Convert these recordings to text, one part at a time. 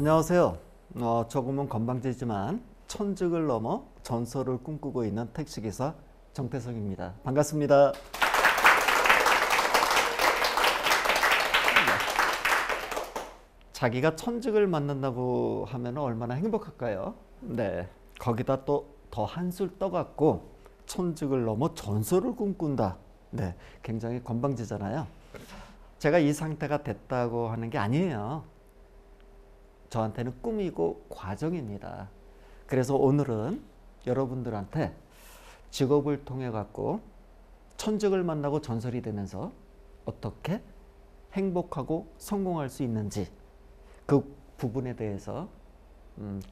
안녕하세요. 조금은 건방지지만 천직을 넘어 전설을 꿈꾸고 있는 택시기사 정태성입니다. 반갑습니다. 자기가 천직을 만난다고 하면 얼마나 행복할까요? 네. 거기다 또 더 한술 떠갖고 천직을 넘어 전설을 꿈꾼다. 네. 굉장히 건방지잖아요. 제가 이 상태가 됐다고 하는 게 아니에요. 저한테는 꿈이고 과정입니다. 그래서 오늘은 여러분들한테 직업을 통해 갖고 천직을 만나고 전설이 되면서 어떻게 행복하고 성공할 수 있는지 그 부분에 대해서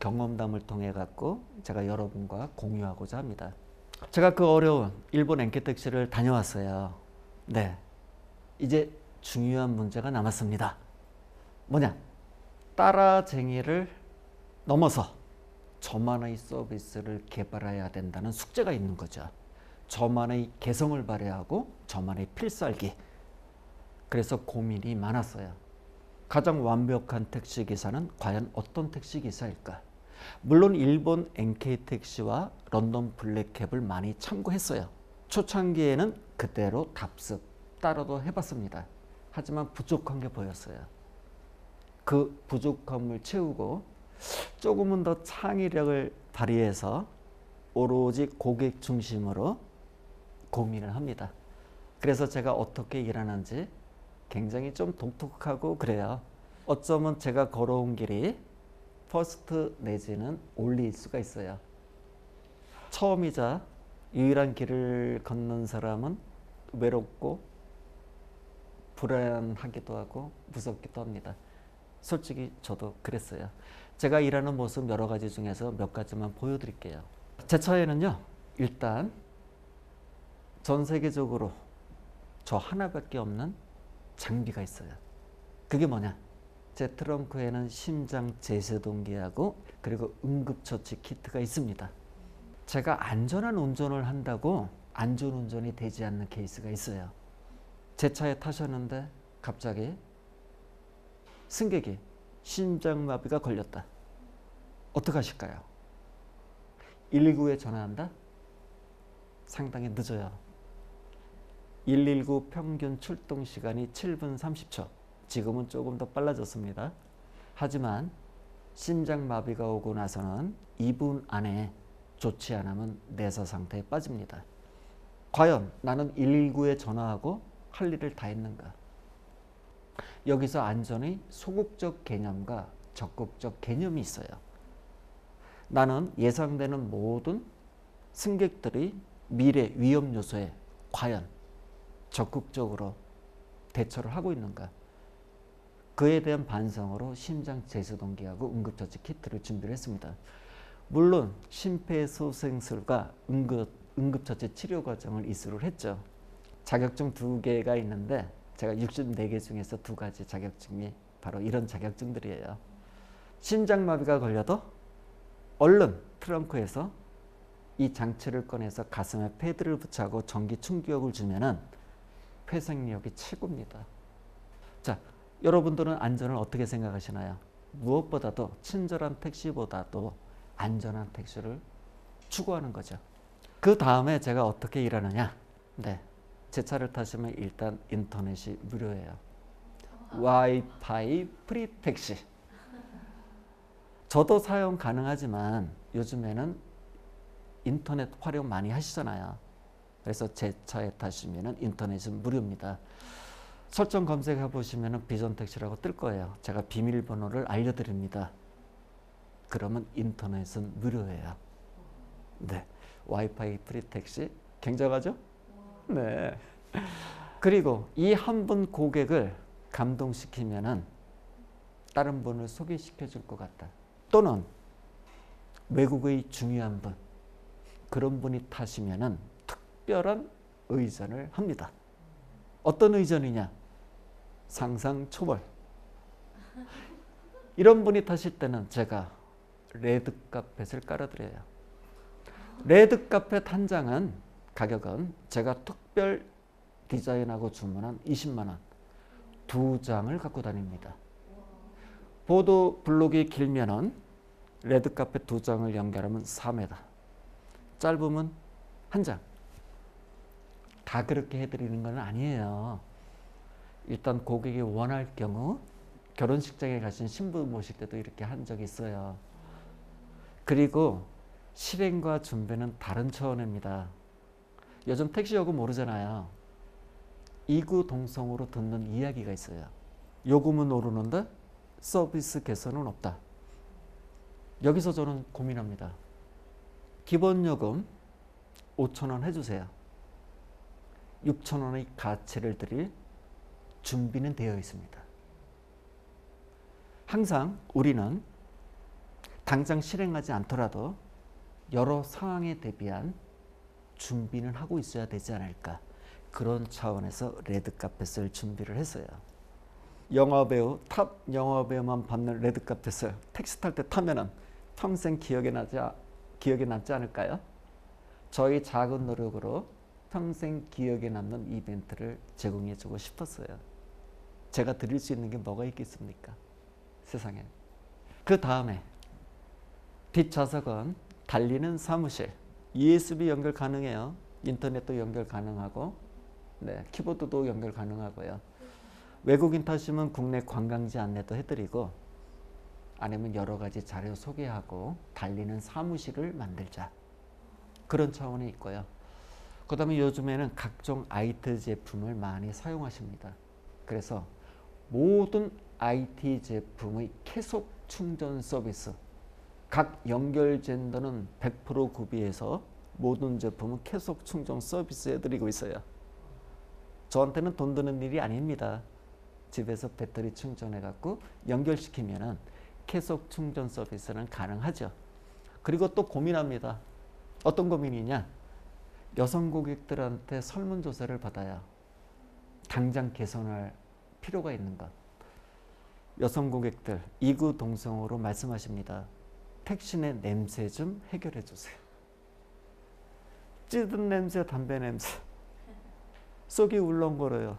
경험담을 통해 갖고 제가 여러분과 공유하고자 합니다. 제가 그 어려운 일본 엔케택시를 다녀왔어요. 네, 이제 중요한 문제가 남았습니다. 뭐냐? 따라쟁이를 넘어서 저만의 서비스를 개발해야 된다는 숙제가 있는 거죠. 저만의 개성을 발휘하고 저만의 필살기. 그래서 고민이 많았어요. 가장 완벽한 택시기사는 과연 어떤 택시기사일까? 물론 일본 NK택시와 런던 블랙캡을 많이 참고했어요. 초창기에는 그대로 답습 따라도 해봤습니다. 하지만 부족한 게 보였어요. 그 부족함을 채우고 조금은 더 창의력을 발휘해서 오로지 고객 중심으로 고민을 합니다. 그래서 제가 어떻게 일하는지 굉장히 좀 독특하고 그래요. 어쩌면 제가 걸어온 길이 퍼스트 내지는 올리일 수가 있어요. 처음이자 유일한 길을 걷는 사람은 외롭고 불안하기도 하고 무섭기도 합니다. 솔직히 저도 그랬어요. 제가 일하는 모습 여러 가지 중에서 몇 가지만 보여드릴게요. 제 차에는요, 일단 전 세계적으로 저 하나밖에 없는 장비가 있어요. 그게 뭐냐? 제 트렁크에는 심장 제세동기하고 그리고 응급처치 키트가 있습니다. 제가 안전한 운전을 한다고 안전운전이 되지 않는 케이스가 있어요. 제 차에 타셨는데 갑자기 승객이 심장마비가 걸렸다. 어떡하실까요? 119에 전화한다? 상당히 늦어요. 119 평균 출동 시간이 7분 30초. 지금은 조금 더 빨라졌습니다. 하지만 심장마비가 오고 나서는 2분 안에 조치 안 하면 내사 상태에 빠집니다. 과연 나는 119에 전화하고 할 일을 다 했는가? 여기서 안전의 소극적 개념과 적극적 개념이 있어요. 나는 예상되는 모든 승객들의 미래 위험 요소에 과연 적극적으로 대처를 하고 있는가? 그에 대한 반성으로 심장 제세동기하고 응급처치 키트를 준비를 했습니다. 물론 심폐소생술과 응급처치 치료 과정을 이수를 했죠. 자격증 2개가 있는데 제가 64개 중에서 2가지 자격증이 바로 이런 자격증들이에요. 심장마비가 걸려도 얼른 트렁크에서 이 장치를 꺼내서 가슴에 패드를 붙이고 전기 충격을 주면은 회생력이 최고입니다. 자, 여러분들은 안전을 어떻게 생각하시나요? 무엇보다도 친절한 택시보다도 안전한 택시를 추구하는 거죠. 그 다음에 제가 어떻게 일하느냐? 네, 제 차를 타시면 일단 인터넷이 무료예요. 와이파이 프리 택시. 저도 사용 가능하지만 요즘에는 인터넷 활용 많이 하시잖아요. 그래서 제 차에 타시면 인터넷은 무료입니다. 설정 검색해 보시면 비전택시라고 뜰 거예요. 제가 비밀번호를 알려드립니다. 그러면 인터넷은 무료예요. 네, 와이파이 프리 택시 굉장하죠? 네. 그리고 이 한 분 고객을 감동시키면은 다른 분을 소개시켜 줄 것 같다. 또는 외국의 중요한 분, 그런 분이 타시면은 특별한 의전을 합니다. 어떤 의전이냐? 상상 초월. 이런 분이 타실 때는 제가 레드카펫을 깔아드려요. 레드카펫 한 장은 가격은 제가 특별 디자인하고 주문한 20만 원. 2장을 갖고 다닙니다. 보도 블록이 길면은 레드카펫 2장을 연결하면 4m, 짧으면 1장. 다 그렇게 해드리는 건 아니에요. 일단 고객이 원할 경우 결혼식장에 가신 신부 모실 때도 이렇게 한 적이 있어요. 그리고 실행과 준비는 다른 차원입니다. 요즘 택시 요금 모르잖아요. 이구동성으로 듣는 이야기가 있어요. 요금은 오르는데 서비스 개선은 없다. 여기서 저는 고민합니다. 기본 요금 5,000원 해주세요. 6,000원의 가치를 드릴 준비는 되어 있습니다. 항상 우리는 당장 실행하지 않더라도 여러 상황에 대비한 준비는 하고 있어야 되지 않을까. 그런 차원에서 레드카펫을 준비를 했어요. 영화배우, 탑 영화배우만 받는 레드카펫을 택시 탈 때 타면은 평생 기억에 남지 않을까요? 저희 작은 노력으로 평생 기억에 남는 이벤트를 제공해 주고 싶었어요. 제가 드릴 수 있는 게 뭐가 있겠습니까? 세상에. 그 다음에 뒷좌석은 달리는 사무실, USB 연결 가능해요. 인터넷도 연결 가능하고, 네, 키보드도 연결 가능하고요. 외국인 타시면 국내 관광지 안내도 해드리고, 아니면 여러 가지 자료 소개하고 달리는 사무실을 만들자. 그런 차원이 있고요. 그 다음에 요즘에는 각종 IT 제품을 많이 사용하십니다. 그래서 모든 IT 제품의 계속 충전 서비스, 각 연결 젠더는 100% 구비해서 모든 제품은 계속 충전 서비스 해드리고 있어요. 저한테는 돈 드는 일이 아닙니다. 집에서 배터리 충전해갖고 연결시키면은 계속 충전 서비스는 가능하죠. 그리고 또 고민합니다. 어떤 고민이냐? 여성 고객들한테 설문조사를 받아요. 당장 개선할 필요가 있는 것. 여성 고객들 이구동성으로 말씀하십니다. 택시 내 냄새 좀 해결해 주세요. 찌든 냄새, 담배 냄새. 속이 울렁거려요.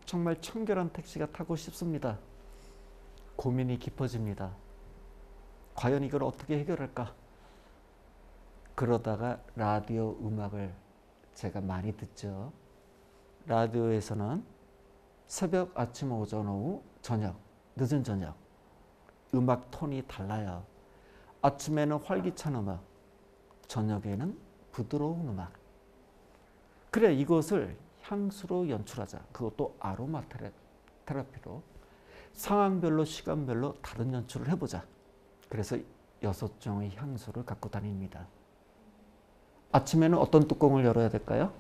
정말 청결한 택시가 타고 싶습니다. 고민이 깊어집니다. 과연 이걸 어떻게 해결할까? 그러다가 라디오 음악을 제가 많이 듣죠. 라디오에서는 새벽, 아침, 오전, 오후, 저녁, 늦은 저녁 음악 톤이 달라요. 아침에는 활기찬 음악, 저녁에는 부드러운 음악. 그래, 이것을 향수로 연출하자. 그것도 아로마 테라피로 상황별로 시간별로 다른 연출을 해보자. 그래서 6종의 향수를 갖고 다닙니다. 아침에는 어떤 뚜껑을 열어야 될까요?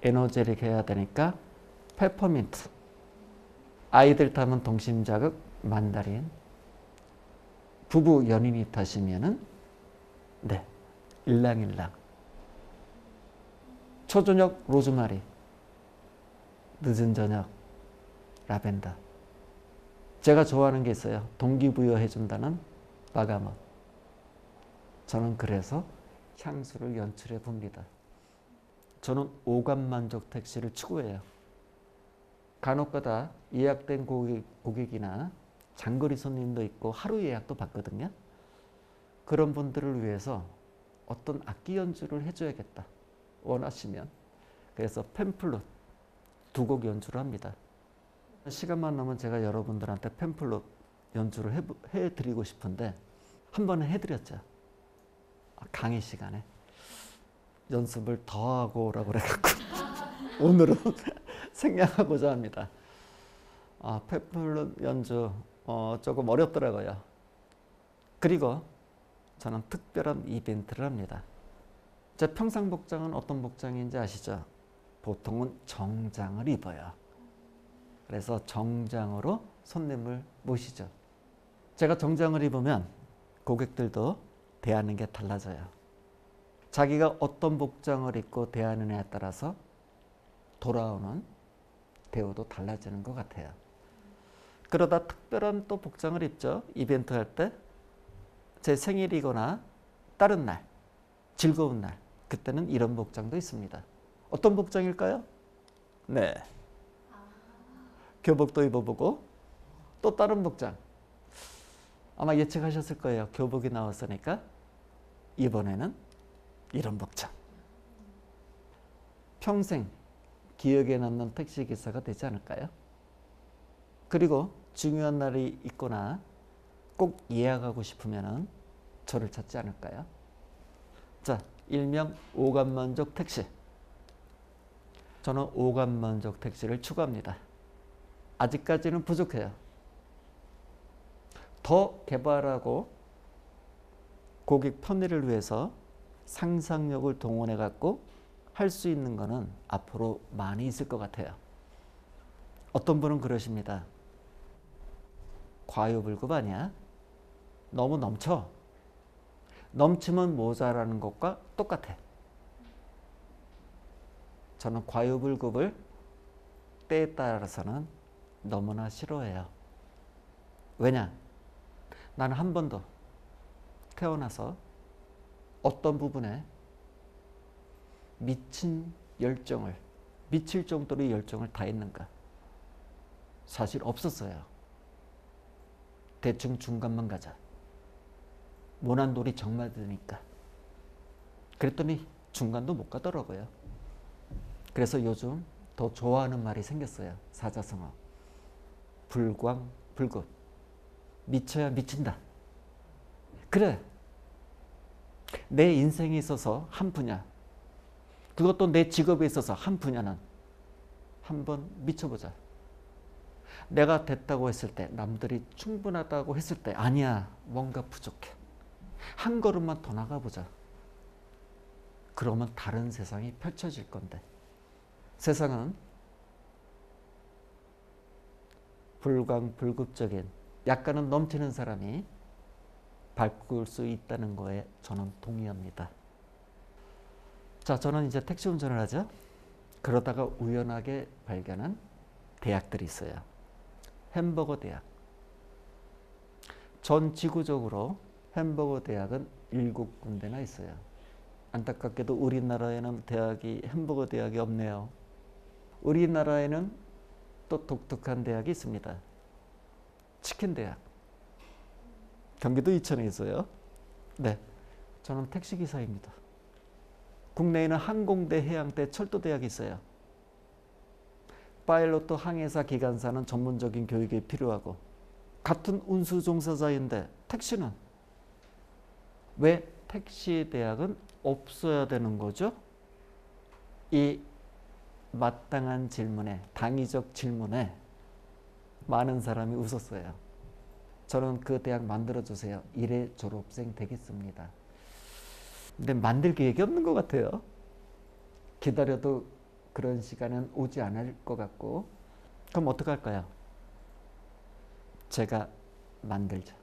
에너제릭 해야 되니까 페퍼민트. 아이들 타면 동심자극 만다린. 부부 연인이 타시면은 네, 일랑일랑. 초저녁 로즈마리. 늦은 저녁 라벤더. 제가 좋아하는 게 있어요. 동기부여 해준다는 바가못. 저는 그래서 향수를 연출해 봅니다. 저는 오감만족 택시를 추구해요. 간혹가다 예약된 고객이나 장거리 손님도 있고 하루 예약도 받거든요. 그런 분들을 위해서 어떤 악기 연주를 해줘야겠다 원하시면, 그래서 팸플룻 2곡 연주를 합니다. 시간만 나면 제가 여러분들한테 팸플룻 연주를 해드리고 싶은데 한 번은 해드렸죠. 강의 시간에 연습을 더 하고 오라고 그래갖고 오늘은 생략하고자 합니다. 팸플룻 연주 조금 어렵더라고요. 그리고 저는 특별한 이벤트를 합니다. 제 평상 복장은 어떤 복장인지 아시죠? 보통은 정장을 입어요. 그래서 정장으로 손님을 모시죠. 제가 정장을 입으면 고객들도 대하는 게 달라져요. 자기가 어떤 복장을 입고 대하느냐에 따라서 돌아오는 대우도 달라지는 것 같아요. 그러다 특별한 또 복장을 입죠. 이벤트 할 때. 제 생일이거나 다른 날, 즐거운 날, 그때는 이런 복장도 있습니다. 어떤 복장일까요? 네. 교복도 입어보고 또 다른 복장. 아마 예측하셨을 거예요. 교복이 나왔으니까 이번에는 이런 복장. 평생 기억에 남는 택시기사가 되지 않을까요? 그리고 중요한 날이 있거나 꼭 예약하고 싶으면 저를 찾지 않을까요? 자, 일명 오감만족 택시. 저는 오감만족 택시를 추구합니다. 아직까지는 부족해요. 더 개발하고 고객 편의를 위해서 상상력을 동원해 갖고 할 수 있는 거는 앞으로 많이 있을 것 같아요. 어떤 분은 그러십니다. 과유불급 아니야? 너무 넘쳐. 넘치면 모자라는 것과 똑같아. 저는 과유불급을 때에 따라서는 너무나 싫어해요. 왜냐? 나는 한 번도 태어나서 어떤 부분에 미친 열정을, 미칠 정도로 열정을 다했는가? 사실 없었어요. 대충 중간만 가자. 모난돌이 정말 드니까. 그랬더니 중간도 못 가더라고요. 그래서 요즘 더 좋아하는 말이 생겼어요. 사자성어. 불광불급. 미쳐야 미친다. 그래. 내 인생에 있어서 한 분야, 그것도 내 직업에 있어서 한 분야는 한번 미쳐보자. 내가 됐다고 했을 때, 남들이 충분하다고 했을 때 아니야, 뭔가 부족해. 한 걸음만 더 나가보자. 그러면 다른 세상이 펼쳐질 건데, 세상은 불광불급적인 약간은 넘치는 사람이 바꿀 수 있다는 거에 저는 동의합니다. 자, 저는 이제 택시 운전을 하죠. 그러다가 우연하게 발견한 대학들이 있어요. 햄버거 대학. 전 지구적으로 햄버거 대학은 7군데나 있어요. 안타깝게도 우리나라에는 햄버거 대학이 없네요. 우리나라에는 또 독특한 대학이 있습니다. 치킨 대학. 경기도 이천에 있어요. 네, 저는 택시기사입니다. 국내에는 항공대, 해양대, 철도대학이 있어요. 파일럿도 항해사, 기관사는 전문적인 교육이 필요하고, 같은 운수 종사자인데 택시는 왜 택시 대학은 없어야 되는 거죠? 이 마땅한 질문에, 당위적 질문에 많은 사람이 웃었어요. 저는 그 대학 만들어주세요. 일회 졸업생 되겠습니다. 근데 만들 계획이 없는 것 같아요. 기다려도 그런 시간은 오지 않을 것 같고. 그럼 어떡할까요? 제가 만들자.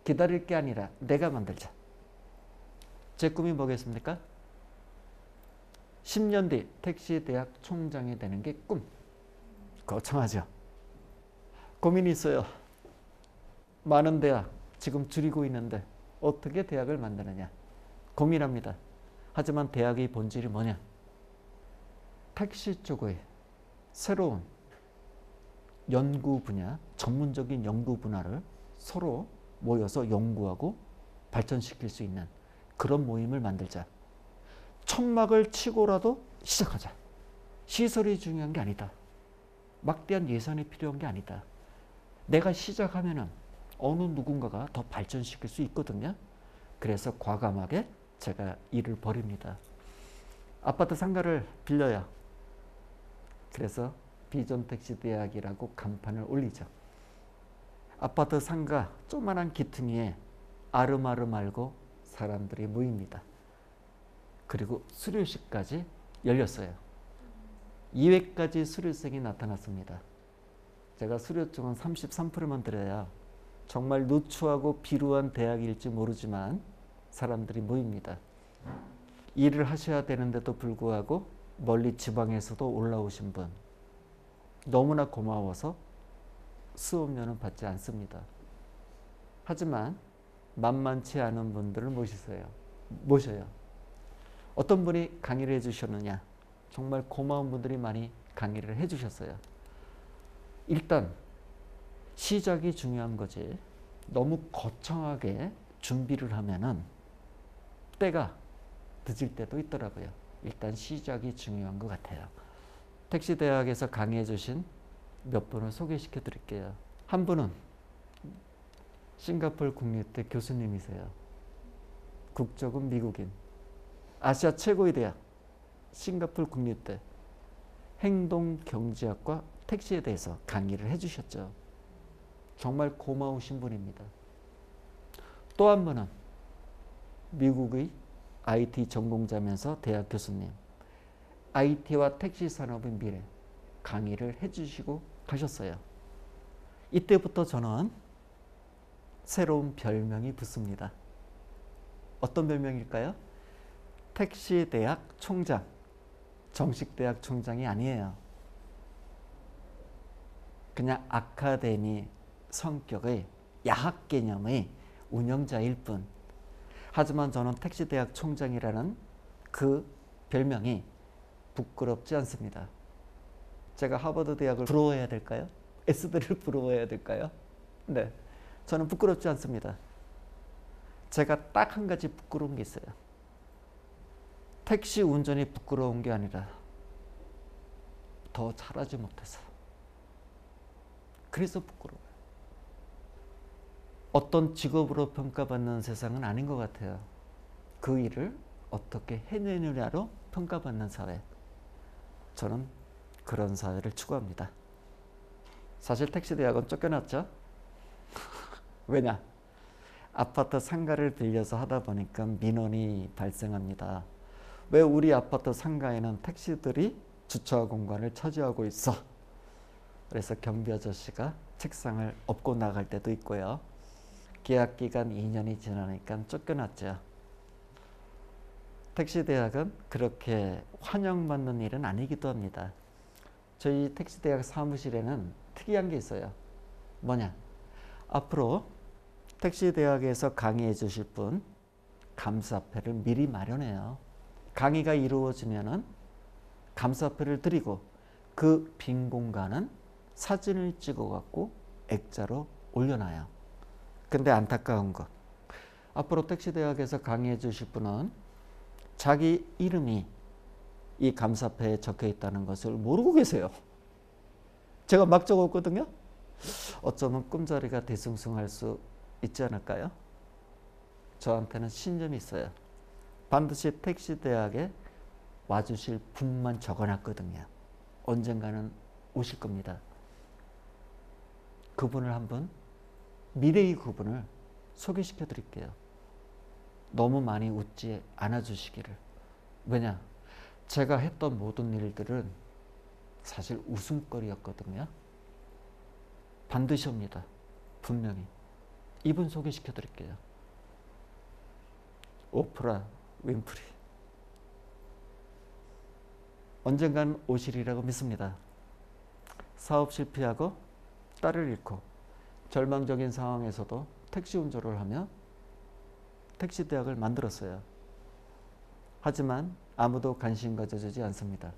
기다릴 게 아니라 내가 만들자. 제 꿈이 뭐겠습니까? 10년 뒤 택시대학 총장이 되는 게 꿈. 거창하죠? 고민이 있어요. 많은 대학 지금 줄이고 있는데 어떻게 대학을 만드느냐 고민합니다. 하지만 대학의 본질이 뭐냐? 택시 쪽의 새로운 연구 분야, 전문적인 연구 분야를 서로 모여서 연구하고 발전시킬 수 있는 그런 모임을 만들자. 천막을 치고라도 시작하자. 시설이 중요한 게 아니다. 막대한 예산이 필요한 게 아니다. 내가 시작하면은 어느 누군가가 더 발전시킬 수 있거든요. 그래서 과감하게 제가 일을 벌입니다. 아파트 상가를 빌려요. 그래서 비전택시대학이라고 간판을 올리죠. 아파트 상가 조그만한 기퉁이에 아름아름 말고 사람들이 모입니다. 그리고 수료식까지 열렸어요. 2회까지 수료생이 나타났습니다. 제가 수료증은 33%만 드려요. 정말 누추하고 비루한 대학일지 모르지만 사람들이 모입니다. 일을 하셔야 되는데도 불구하고 멀리 지방에서도 올라오신 분, 너무나 고마워서 수업료는 받지 않습니다. 하지만 만만치 않은 분들을 모셔요. 어떤 분이 강의를 해주셨느냐? 정말 고마운 분들이 많이 강의를 해주셨어요. 일단 시작이 중요한 거지. 너무 거창하게 준비를 하면은 때가 늦을 때도 있더라고요. 일단 시작이 중요한 것 같아요. 택시 대학에서 강의해 주신 몇 분을 소개시켜 드릴게요. 한 분은 싱가포르 국립대 교수님이세요. 국적은 미국인. 아시아 최고의 대학 싱가포르 국립대 행동경제학과 택시에 대해서 강의를 해주셨죠. 정말 고마우신 분입니다. 또 한 분은 미국의 IT 전공자면서 대학 교수님, IT와 택시 산업의 미래 강의를 해주시고 가셨어요. 이때부터 저는 새로운 별명이 붙습니다. 어떤 별명일까요? 택시 대학 총장, 정식 대학 총장이 아니에요. 그냥 아카데미 성격의 야학 개념의 운영자일 뿐. 하지만 저는 택시 대학 총장이라는 그 별명이 부끄럽지 않습니다. 제가 하버드 대학을 부러워해야 될까요? 에스더를 부러워해야 될까요? 네, 저는 부끄럽지 않습니다. 제가 딱 한 가지 부끄러운 게 있어요. 택시 운전이 부끄러운 게 아니라 더 잘하지 못해서. 그래서 부끄러워요. 어떤 직업으로 평가받는 세상은 아닌 것 같아요. 그 일을 어떻게 해내느냐로 평가받는 사회. 저는 그런 사회를 추구합니다. 사실 택시 대학은 쫓겨났죠. 왜냐? 아파트 상가를 빌려서 하다 보니까 민원이 발생합니다. 왜 우리 아파트 상가에는 택시들이 주차 공간을 차지하고 있어? 그래서 경비 아저씨가 책상을 엎고 나갈 때도 있고요. 계약 기간 2년이 지나니까 쫓겨났죠. 택시 대학은 그렇게 환영받는 일은 아니기도 합니다. 저희 택시 대학 사무실에는 특이한 게 있어요. 뭐냐? 앞으로 택시 대학에서 강의해 주실 분 감사패를 미리 마련해요. 강의가 이루어지면은 감사패를 드리고 그 빈 공간은 사진을 찍어 갖고 액자로 올려놔요. 근데 안타까운 것, 앞으로 택시 대학에서 강의해 주실 분은 자기 이름이 이 감사패에 적혀 있다는 것을 모르고 계세요. 제가 막 적었거든요. 어쩌면 꿈자리가 뒤숭숭할 수 있지 않을까요? 저한테는 신념이 있어요. 반드시 택시 대학에 와주실 분만 적어놨거든요. 언젠가는 오실 겁니다. 그분을 한번, 미래의 그분을 소개시켜 드릴게요. 너무 많이 웃지 않아 주시기를. 왜냐? 제가 했던 모든 일들은 사실 웃음거리였거든요. 반드시 옵니다. 분명히. 이분 소개시켜 드릴게요. 오프라 윈프리. 언젠간 오시리라고 믿습니다. 사업 실패하고 딸을 잃고 절망적인 상황에서도 택시 운전을 하며 택시 대학을 만들었어요. 하지만 아무도 관심 가져주지 않습니다.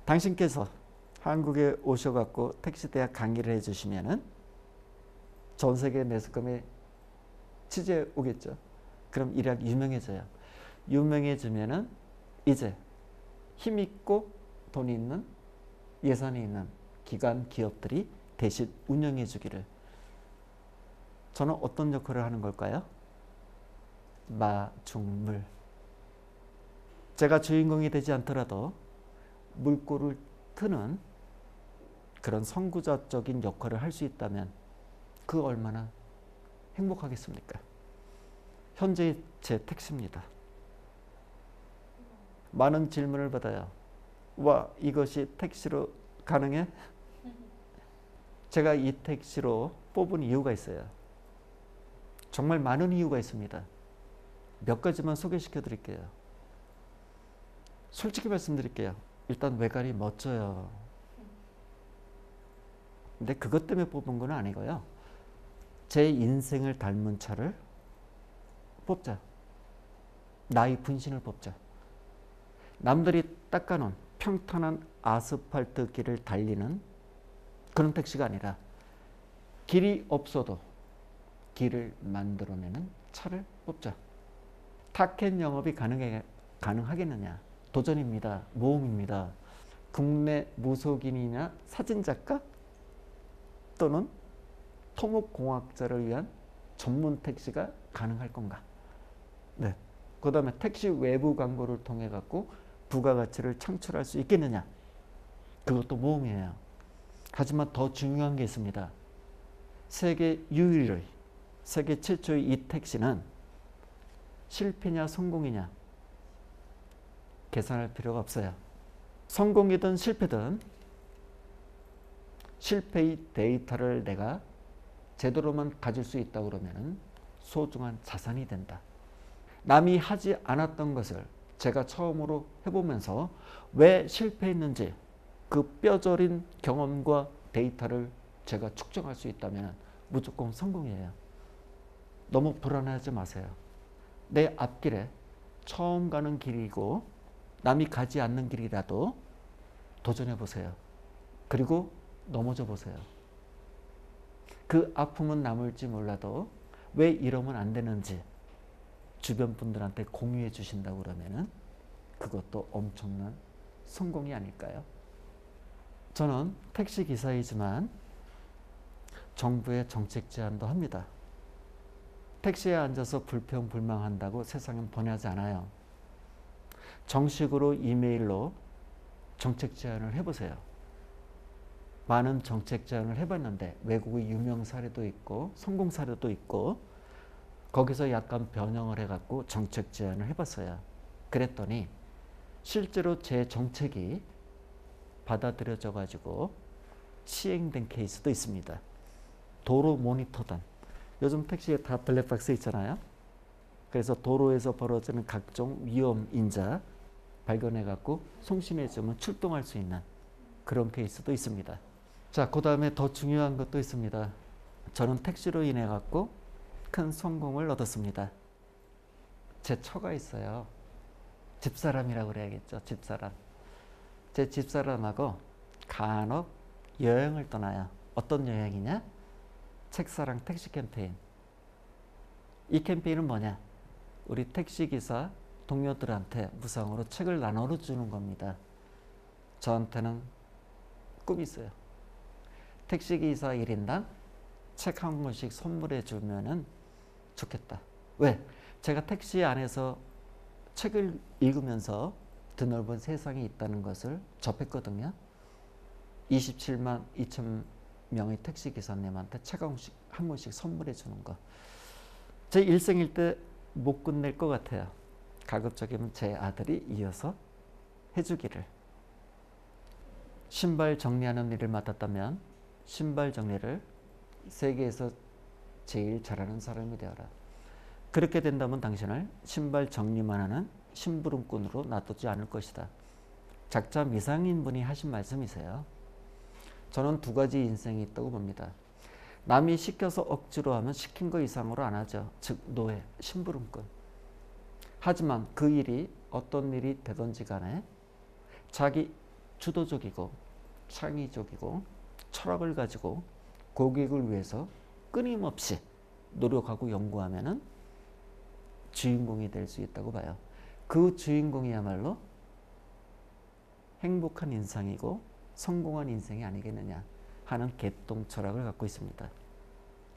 당신께서 한국에 오셔갖고 택시 대학 강의를 해주시면은 전 세계 매스컴에 취재 오겠죠. 그럼 일약 유명해져요. 유명해지면은 이제 힘있고 돈 있는 예산이 있는 기관 기업들이 대신 운영해 주기를. 저는 어떤 역할을 하는 걸까요? 마중물. 제가 주인공이 되지 않더라도 물꼬를 트는 그런 선구자적인 역할을 할 수 있다면 그 얼마나 행복하겠습니까? 현재 제 택시입니다. 많은 질문을 받아요. 와, 이것이 택시로 가능해? 제가 이 택시로 뽑은 이유가 있어요. 정말 많은 이유가 있습니다. 몇 가지만 소개시켜 드릴게요. 솔직히 말씀드릴게요. 일단 외관이 멋져요. 근데 그것 때문에 뽑은 건 아니고요. 제 인생을 닮은 차를 뽑자. 나의 분신을 뽑자. 남들이 닦아놓은 평탄한 아스팔트 길을 달리는 그런 택시가 아니라 길이 없어도 길을 만들어내는 차를 뽑자. 타켓 영업이 가능하겠느냐? 도전입니다. 모험입니다. 국내 무속인이나 사진작가 또는 토목공학자를 위한 전문 택시가 가능할 건가? 네. 그 다음에 택시 외부 광고를 통해 갖고 부가가치를 창출할 수 있겠느냐? 그것도 모험이에요. 하지만 더 중요한 게 있습니다. 세계 유일의, 세계 최초의 이 택시는 실패냐 성공이냐 계산할 필요가 없어요. 성공이든 실패든 실패의 데이터를 내가 제대로만 가질 수 있다 그러면 소중한 자산이 된다. 남이 하지 않았던 것을 제가 처음으로 해보면서 왜 실패했는지 그 뼈저린 경험과 데이터를 제가 축적할 수 있다면 무조건 성공이에요. 너무 불안해하지 마세요. 내 앞길에 처음 가는 길이고 남이 가지 않는 길이라도 도전해 보세요. 그리고 넘어져 보세요. 그 아픔은 남을지 몰라도 왜 이러면 안 되는지 주변 분들한테 공유해 주신다고 그러면은 그것도 엄청난 성공이 아닐까요? 저는 택시 기사이지만 정부의 정책 제안도 합니다. 택시에 앉아서 불평불만한다고 세상은 번뇌하지 않아요. 정식으로 이메일로 정책 제안을 해보세요. 많은 정책 제안을 해봤는데 외국의 유명 사례도 있고 성공 사례도 있고 거기서 약간 변형을 해갖고 정책 제안을 해봤어요. 그랬더니 실제로 제 정책이 받아들여져 가지고 시행된 케이스도 있습니다. 도로 모니터단. 요즘 택시에 다 블랙박스 있잖아요. 그래서 도로에서 벌어지는 각종 위험 인자 발견해 갖고 송신해주면 출동할 수 있는 그런 케이스도 있습니다. 자, 그 다음에 더 중요한 것도 있습니다. 저는 택시로 인해 갖고 큰 성공을 얻었습니다. 제 처가 있어요. 집사람이라고 그래야겠죠. 집사람. 제 집사람하고 간혹 여행을 떠나요. 어떤 여행이냐? 책사랑 택시 캠페인. 이 캠페인은 뭐냐? 우리 택시기사 동료들한테 무상으로 책을 나눠 주는 겁니다. 저한테는 꿈이 있어요. 택시기사 1인당 책 한 권씩 선물해 주면은 좋겠다. 왜? 제가 택시 안에서 책을 읽으면서 드넓은 세상이 있다는 것을 접했거든요. 27만 2천 명의 택시기사님한테 책 한 권씩 선물해 주는 거. 제 일생일 때 못 끝낼 것 같아요. 가급적이면 제 아들이 이어서 해주기를. 신발 정리하는 일을 맡았다면 신발 정리를 세계에서 제일 잘하는 사람이 되어라. 그렇게 된다면 당신을 신발 정리만 하는 심부름꾼으로 놔두지 않을 것이다. 작자 미상인 분이 하신 말씀이세요. 저는 두 가지 인생이 있다고 봅니다. 남이 시켜서 억지로 하면 시킨 거 이상으로 안 하죠. 즉 노예, 심부름꾼. 하지만 그 일이 어떤 일이 되든지 간에 자기 주도적이고 창의적이고 철학을 가지고 고객을 위해서 끊임없이 노력하고 연구하면은 주인공이 될 수 있다고 봐요. 그 주인공이야말로 행복한 인생이고 성공한 인생이 아니겠느냐 하는 개똥 철학을 갖고 있습니다.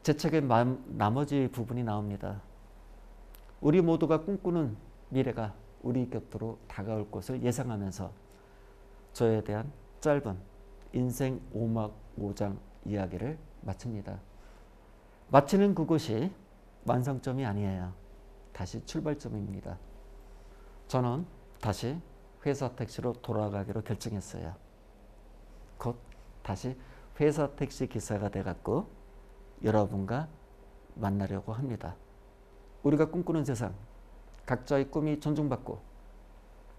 제 책의 나머지 부분이 나옵니다. 우리 모두가 꿈꾸는 미래가 우리 곁으로 다가올 것을 예상하면서 저에 대한 짧은 인생 5막 5장 이야기를 마칩니다. 마치는 그곳이 완성점이 아니에요. 다시 출발점입니다. 저는 다시 회사 택시로 돌아가기로 결정했어요. 곧 다시 회사 택시 기사가 돼갖고 여러분과 만나려고 합니다. 우리가 꿈꾸는 세상, 각자의 꿈이 존중받고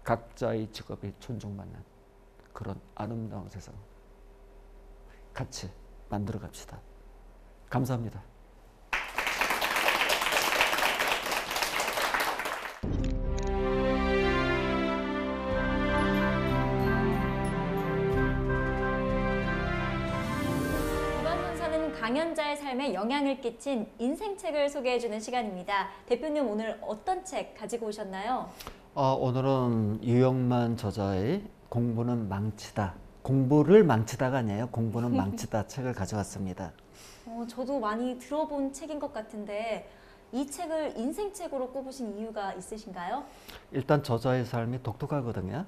각자의 직업이 존중받는 그런 아름다운 세상 같이 만들어 갑시다. 감사합니다. 강연자의 삶에 영향을 끼친 인생책을 소개해주는 시간입니다. 대표님 오늘 어떤 책 가지고 오셨나요? 오늘은 유영만 저자의 공부는 망치다. 공부를 망치다가 아니에요. 공부는 망치다 책을 가져왔습니다. 저도 많이 들어본 책인 것 같은데 이 책을 인생책으로 꼽으신 이유가 있으신가요? 일단 저자의 삶이 독특하거든요.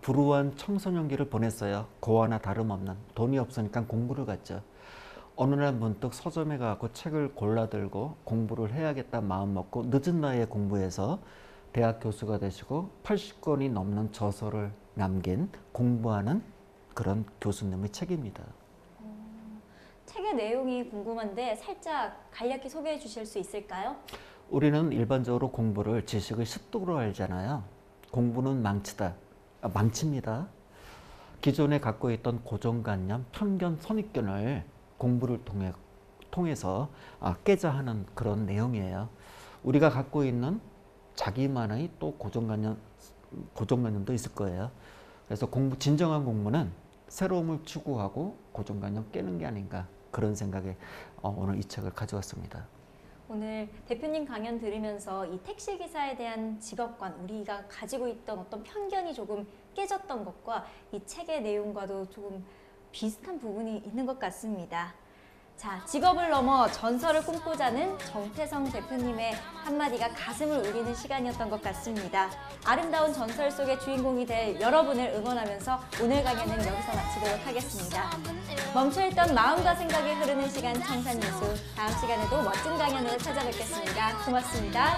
불우한 청소년기를 보냈어요. 고아나 다름없는. 돈이 없으니까 공부를 갔죠. 어느 날 문득 서점에 가고 책을 골라들고 공부를 해야겠다 마음 먹고 늦은 나이에 공부해서 대학 교수가 되시고 80권이 넘는 저서를 남긴 공부하는 그런 교수님의 책입니다. 책의 내용이 궁금한데 살짝 간략히 소개해 주실 수 있을까요? 우리는 일반적으로 공부를 지식의 습득으로 알잖아요. 공부는 망치다. 망칩니다. 기존에 갖고 있던 고정관념, 편견, 선입견을 공부를 통해서 깨자 하는 그런 내용이에요. 우리가 갖고 있는 자기만의 또 고정관념도 있을 거예요. 그래서 진정한 공부는 새로움을 추구하고 고정관념 깨는 게 아닌가 그런 생각에 오늘 이 책을 가져왔습니다. 오늘 대표님 강연 들으면서 이 택시기사에 대한 직업관, 우리가 가지고 있던 어떤 편견이 조금 깨졌던 것과 이 책의 내용과도 조금 비슷한 부분이 있는 것 같습니다. 자, 직업을 넘어 전설을 꿈꾸자는 정태성 대표님의 한마디가 가슴을 울리는 시간이었던 것 같습니다. 아름다운 전설 속의 주인공이 될 여러분을 응원하면서 오늘 강연은 여기서 마치도록 하겠습니다. 멈춰있던 마음과 생각이 흐르는 시간 청산유수. 다음 시간에도 멋진 강연으로 찾아뵙겠습니다. 고맙습니다.